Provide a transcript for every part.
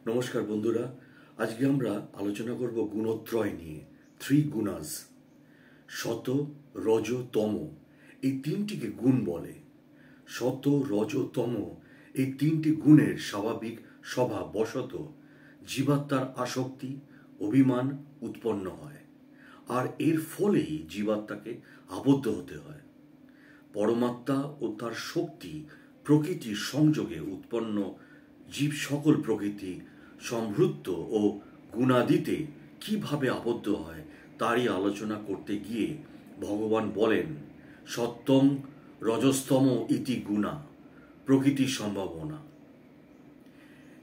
নমস্কার বন্ধুরা, আজকে আমরা আলোচনা করব গুণত্রয় নিয়ে। থ্রি গুণাস, সত, রজ, তম। এই তিনটিকে গুণ বলে। সত, রজ, তম এই তিনটি গুণের স্বাভাবিক স্বভাব বশত জীবাত্মার আসক্তি, অভিমান উৎপন্ন হয়, আর এর ফলেই জীবাত্মাকে আবদ্ধ হতে হয়। পরমাত্মা ও তার শক্তি প্রকৃতির সংযোগে উৎপন্ন জীব সকল প্রকৃতি সমৃদ্ধ ও গুণাদিতে কিভাবে আবদ্ধ হয় তারই আলোচনা করতে গিয়ে ভগবান বলেন, সত্যং রজস্তম ইতি গুণা প্রকৃতি সম্ভাবনা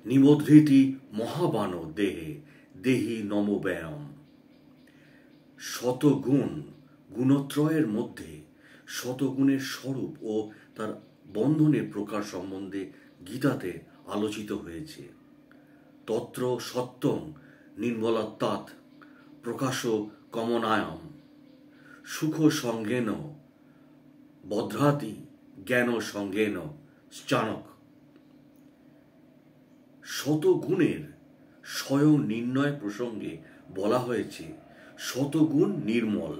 নিমোধৃতি মহাবান দেহে দেহি নম ব্যায়াম। শতগুণ, গুণত্রয়ের মধ্যে শতগুণের স্বরূপ ও তার বন্ধনের প্রকার সম্বন্ধে গীতাতে আলোচিত হয়েছে। তত্র সত্যং নির্মলাত্মাৎ প্রকাশ কমনায়াম সুখ সঙ্গেন বধ্রাতি জ্ঞান সঙ্গেন চাণক। শতগুণের স্বয়ং নির্ণয় প্রসঙ্গে বলা হয়েছে শতগুণ নির্মল।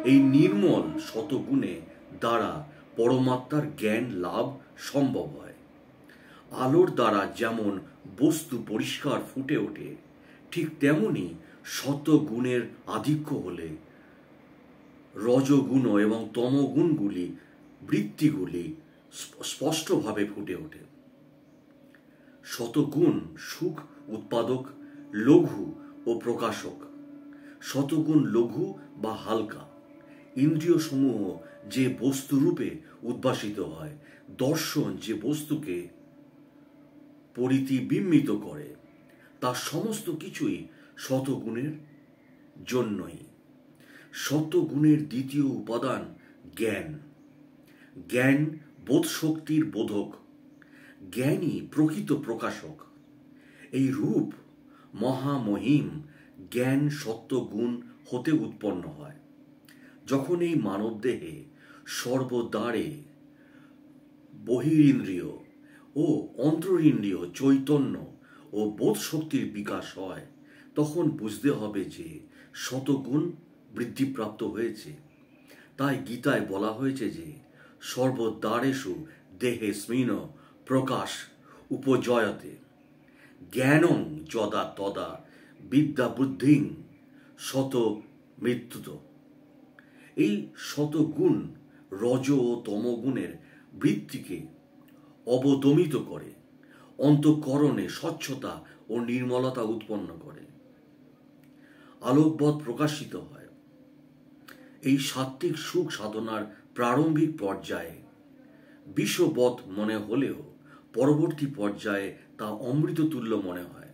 এই নির্মল শতগুণে দ্বারা পরমাত্মার জ্ঞান লাভ সম্ভব হয়। আলোর দ্বারা যেমন বস্তু পরিষ্কার ফুটে ওঠে, ঠিক তেমনি শতগুণের আধিক্য হলে রজগুণ এবং তমগুণগুলি বৃত্তিগুলি স্পষ্টভাবে ফুটে ওঠে। শতগুণ সুখ উৎপাদক, লঘু ও প্রকাশক। শতগুণ লঘু বা হালকা। ইন্দ্রিয় সমূহ যে বস্তুরূপে উদ্ভাসিত হয়, দর্শন যে বস্তুকে প্রতিবিম্বিত করে, তার সমস্ত কিছুই শতগুণের জন্যই। শতগুণের দ্বিতীয় উপাদান জ্ঞান। জ্ঞান বোধশক্তির বোধক, জ্ঞানই প্রকৃত প্রকাশক। এই রূপ মহামহিম জ্ঞান সত্যগুণ হতে উৎপন্ন হয়। যখন এই মানবদেহে সর্বদ্বারে বহিরিন্দ্রিয় ও অন্তরিন্দ্রিয় চৈতন্য ও বোধশক্তির বিকাশ হয়, তখন বুঝতে হবে যে শতগুণ বৃদ্ধিপ্রাপ্ত হয়েছে। তাই গীতায় বলা হয়েছে যে সর্বদ্বারেষু দেহেস্মিন প্রকাশ উপজয়তে জ্ঞানং যদা তদা বিদ্যা বুদ্ধিং শত মৃত্যুত। এই শতগুণ রজ ও তমগুণের বৃত্তিকে অবদমিত করে, অন্তঃকরণে স্বচ্ছতা ও নির্মলতা উৎপন্ন করে, আলোকবৎ প্রকাশিত হয়। এই সাত্ত্বিক সুখ সাধনার প্রারম্ভিক পর্যায়ে বিষবৎ মনে হলেও পরবর্তী পর্যায়ে তা অমৃততুল্য মনে হয়।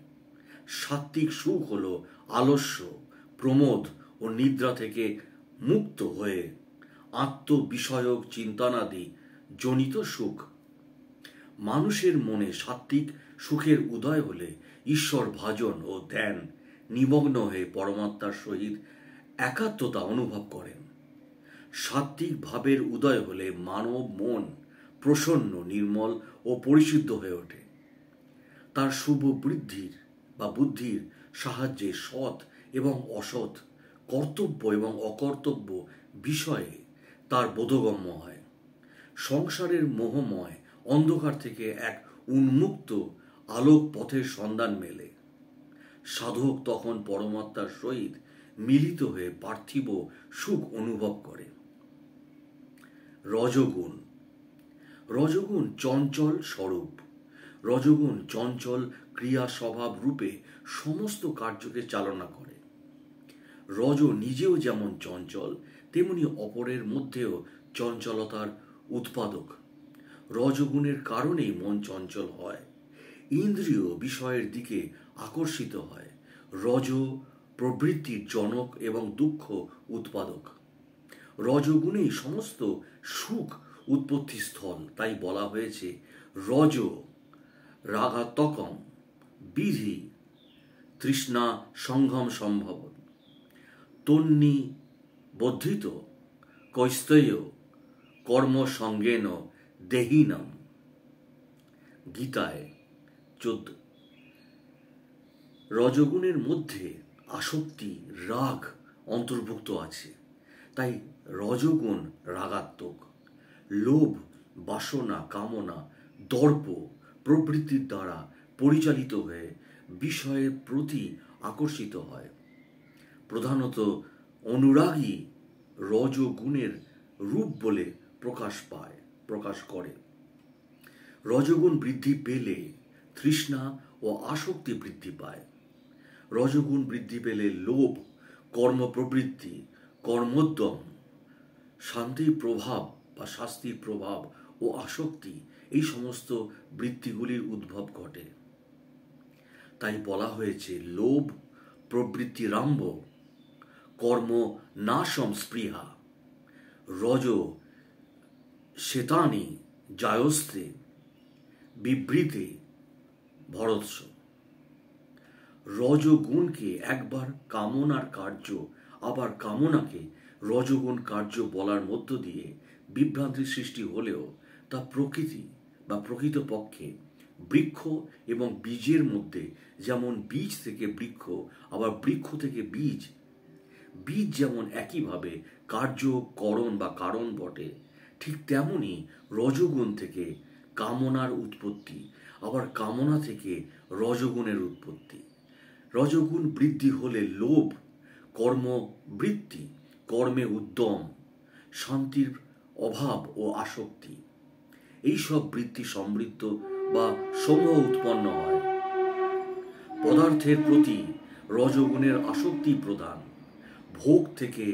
সাত্ত্বিক সুখ হল আলস্য, প্রমোদ ও নিদ্রা থেকে মুক্ত হয়ে আত্মবিষয়ক চিন্তনাদি জনিত সুখ। মানুষের মনে সাত্ত্বিক সুখের উদয় হলে ঈশ্বর ভাজন ও ধ্যান নিমগ্ন হয়ে পরমাত্মার সহিত একাত্মতা অনুভব করেন। সাত্ত্বিক ভাবের উদয় হলে মানব মন প্রসন্ন, নির্মল ও পরিশুদ্ধ হয়ে ওঠে। তার শুভ বৃদ্ধির বা বুদ্ধির সাহায্যে সৎ এবং অসৎ, কর্তব্য এবং অকর্তব্য বিষয়ে তার বোধগম্য হয়। সংসারের মোহময় অন্ধকার থেকে এক উন্মুক্ত আলোক পথের সন্ধান মেলে। সাধক তখন পরমাত্মার সহিত মিলিত হয়ে পার্থিব সুখ অনুভব করে। রজগুণ। রজগুণ চঞ্চল স্বরূপ। রজগুণ চঞ্চল ক্রিয়া স্বভাব রূপে সমস্ত কার্যকে চালনা করে। রজ নিজেও যেমন চঞ্চল, তেমনি অপরের মধ্যেও চঞ্চলতার উৎপাদক। রজগুণের কারণেই মন চঞ্চল হয়, ইন্দ্রিয় বিষয়ের দিকে আকর্ষিত হয়। রজ প্রবৃত্তির জনক এবং দুঃখ উৎপাদক। রজগুণেই সমস্ত সুখ উৎপত্তি স্থল। তাই বলা হয়েছে রজ রাগাত্মকম বিধি তৃষ্ণা সংঘম সম্ভব তন্নি বদ্ধিত কৈস্তয় কর্ম সঙ্গেন দেহিনম। গীতায় 14। রজগুণের মধ্যে আসক্তি, রাগ অন্তর্ভুক্ত আছে। তাই রজগুণ রাগাত্মক। লোভ, বাসনা, কামনা, দর্প প্রবৃত্তির দ্বারা পরিচালিত হয়ে বিষয়ের প্রতি আকর্ষিত হয়। প্রধানত অনুরাগী রজগুণের রূপ বলে প্রকাশ করে। রজগুণ বৃদ্ধি পেলে তৃষ্ণা ও আসক্তি বৃদ্ধি পায়। রজগুণ বৃদ্ধি পেলে লোভ, কর্মপ্রবৃত্তি, কর্মোদ্যম, শান্তির প্রভাব বা শাস্তির প্রভাব ও আসক্তি, এই সমস্ত বৃত্তিগুলির উদ্ভব ঘটে। তাই বলা হয়েছে লোভ প্রবৃত্তিরাম্ভ, কর্ম নাশম স্পৃহা, রজ শ্বেতানি জায়স্তে বিবৃতে ভরৎস। রজগুণকে একবার কামনার কার্য, আবার কামনাকে রজগুণ কার্য বলার মধ্য দিয়ে বিভ্রান্তির সৃষ্টি হলেও তা প্রকৃতি বা প্রকৃতপক্ষে বৃক্ষ এবং বীজের মধ্যে যেমন বীজ থেকে বৃক্ষ, আবার বৃক্ষ থেকে বীজ, বীজ যেমন একইভাবে কার্য, করণ বা কারণ বটে, ঠিক তেমনি রজগুণ থেকে কামনার উৎপত্তি, আবার কামনা থেকে রজগুণের উৎপত্তি। রজগুণ বৃদ্ধি হলে লোভ, কর্মবৃত্তি, কর্মে উদ্যম, শান্তির অভাব ও আসক্তি, এইসব বৃত্তি সমৃদ্ধ বা সমূহ উৎপন্ন হয়। পদার্থের প্রতি রজগুণের আসক্তি প্রধান। ভোগ থেকে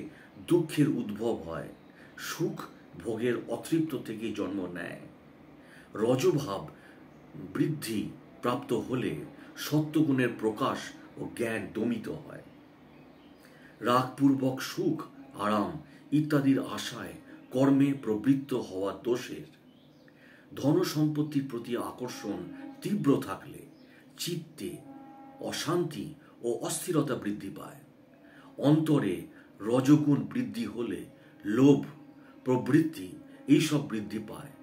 দুঃখের উদ্ভব হয়। সুখ ভোগের অতৃপ্ত থেকে জন্ম নেয়। রজভাব বৃদ্ধি প্রাপ্ত হলে সত্যগুণের প্রকাশ ও জ্ঞান দমিত হয়। রাগপূর্বক সুখ, আরাম ইত্যাদির আশায় কর্মে প্রবৃত্ত হওয়া দোষের। ধন সম্পত্তির প্রতি আকর্ষণ তীব্র থাকলে চিত্তে অশান্তি ও অস্থিরতা বৃদ্ধি পায়। অন্তরে রজগুণ বৃদ্ধি হলে লোভ প্রবৃত্তি এইসব বৃদ্ধি পায়।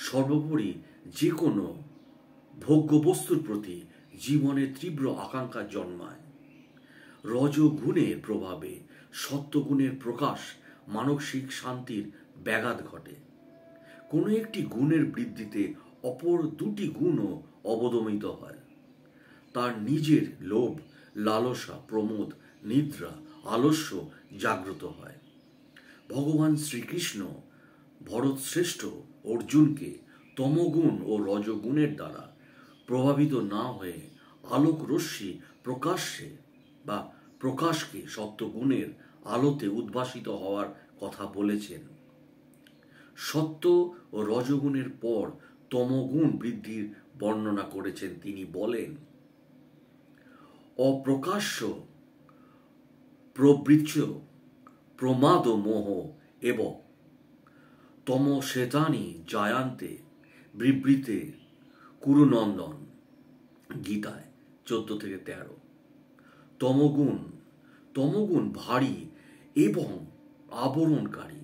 সর্বোপরি যে কোনো ভোগ্য বস্তুর প্রতি জীবনে তীব্র আকাঙ্ক্ষা জন্মায়। রজগুণের প্রভাবে সত্যগুণের প্রকাশ, মানসিক শান্তির ব্যাঘাত ঘটে। কোনো একটি গুণের বৃদ্ধিতে অপর দুটি গুণও অবদমিত হয়। তার নিজের লোভ, লালসা, প্রমোদ, নিদ্রা, আলস্য জাগ্রত হয়। ভগবান শ্রীকৃষ্ণ ভরতশ্রেষ্ঠ অর্জুনকে তমগুণ ও রজগুণের দ্বারা প্রভাবিত না হয়ে আলোক রশ্মি প্রকাশকে সত্যগুণের আলোতে উদ্ভাসিত হওয়ার কথা বলেছেন। সত্য ও রজগুণের পর তমগুণ বৃদ্ধির বর্ণনা করেছেন। তিনি বলেন, অপ্রকাশ্য প্রবৃচ্ছ প্রমাদ মোহ এব তমশ্বেতানি জায়ান্তে বিবৃতে কুরুনন্দন। গীতায় 14-13। তমগুণ ভারী এবং আবরণকারী।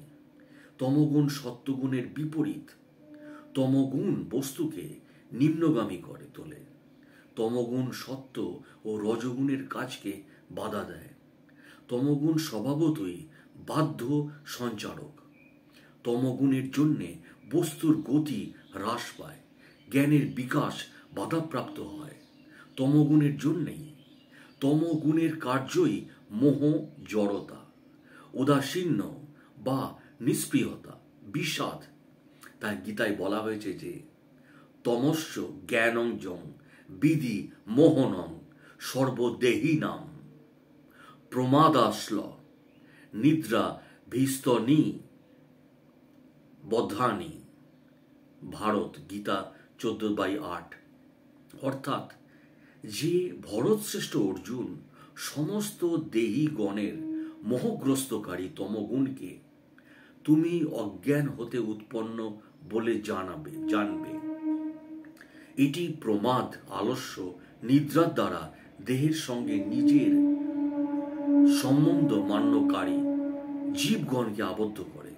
তমগুণ সত্যগুণের বিপরীত। তমগুণ বস্তুকে নিম্নগামী করে তোলে। তমগুণ সত্য ও রজগুণের কাজকে বাধা দেয়। তমগুণ স্বভাবতই বাধ্য সঞ্চারক। তমগুণের জন্যে বস্তুর গতি হ্রাস পায়, জ্ঞানের বিকাশ বাধাপ্রাপ্ত হয়। তমগুণের জন্যেই তমগুণের কার্যই মোহ, জড়তা, উদাসীন্য বা নিষ্প্রিয়তা, বিষাদ। তাই গীতায় বলা হয়েছে যে তমস্য জ্ঞানং জং বিধি মোহনং সর্বদেহিনাম প্রমাদাশ্ল নিদ্রা ভিস্তনি বধানি। ভারত গীতা 14/8। অর্থাৎ যে ভরতশ্রেষ্ঠ অর্জুন সমস্ত দেহী গণের মোহগ্রস্তকারী তমগুণকে তুমি অজ্ঞান হতে উৎপন্ন বলে জানবে। এটি প্রমাদ, আলস্য, নিদ্রার দ্বারা দেহের সঙ্গে নিজের সম্বন্ধ মান্যকারী জীবগণকে আবদ্ধ করে।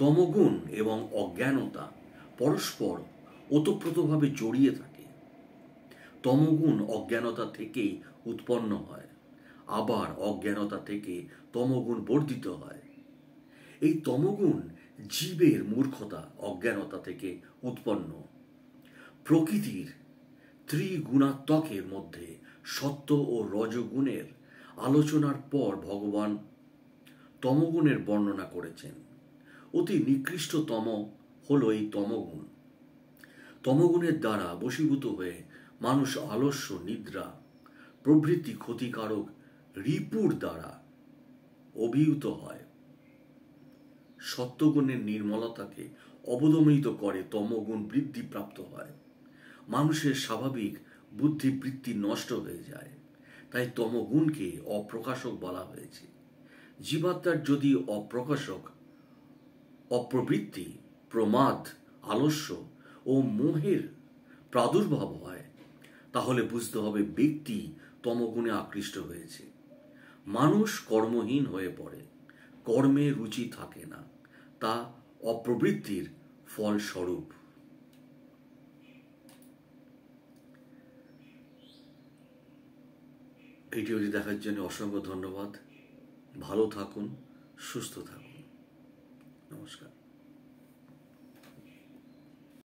তমগুণ এবং অজ্ঞানতা পরস্পর ওতপ্রোতভাবে জড়িয়ে থাকে। তমগুণ অজ্ঞানতা থেকেই উৎপন্ন হয়, আবার অজ্ঞানতা থেকে তমগুণ বর্ধিত হয়। এই তমগুণ জীবের মূর্খতা অজ্ঞানতা থেকে উৎপন্ন। প্রকৃতির ত্রিগুণাত্মকের মধ্যে সত্য ও রজগুণের আলোচনার পর ভগবান তমগুণের বর্ণনা করেছেন। অতি নিকৃষ্টতম হল এই তমগুণ। তমগুণের দ্বারা বশীভূত হয়ে মানুষ আলস্য, নিদ্রা প্রভৃতি ক্ষতিকারক রিপুর দ্বারা অভিভূত হয়। সত্যগুণের নির্মলতাকে অবদমিত করে তমগুণ বৃদ্ধিপ্রাপ্ত হয়। মানুষের স্বাভাবিক বুদ্ধিবৃত্তি নষ্ট হয়ে যায়, তাই তমগুণকে অপ্রকাশক বলা হয়েছে। জীবাত্মার যদি অপ্রকাশক অপ্রবৃত্তি, প্রমাদ, আলস্য ও মোহের প্রাদুর্ভাব হয়, তাহলে বুঝতে হবে ব্যক্তি তমগুণে আকৃষ্ট হয়েছে। মানুষ কর্মহীন হয়ে পড়ে, কর্মে রুচি থাকে না, তা অপ্রবৃত্তির ফলস্বরূপ। ভিডিওটি দেখার জন্য অসংখ্য ধন্যবাদ। ভালো থাকুন, সুস্থ থাকুন। নমস্কার।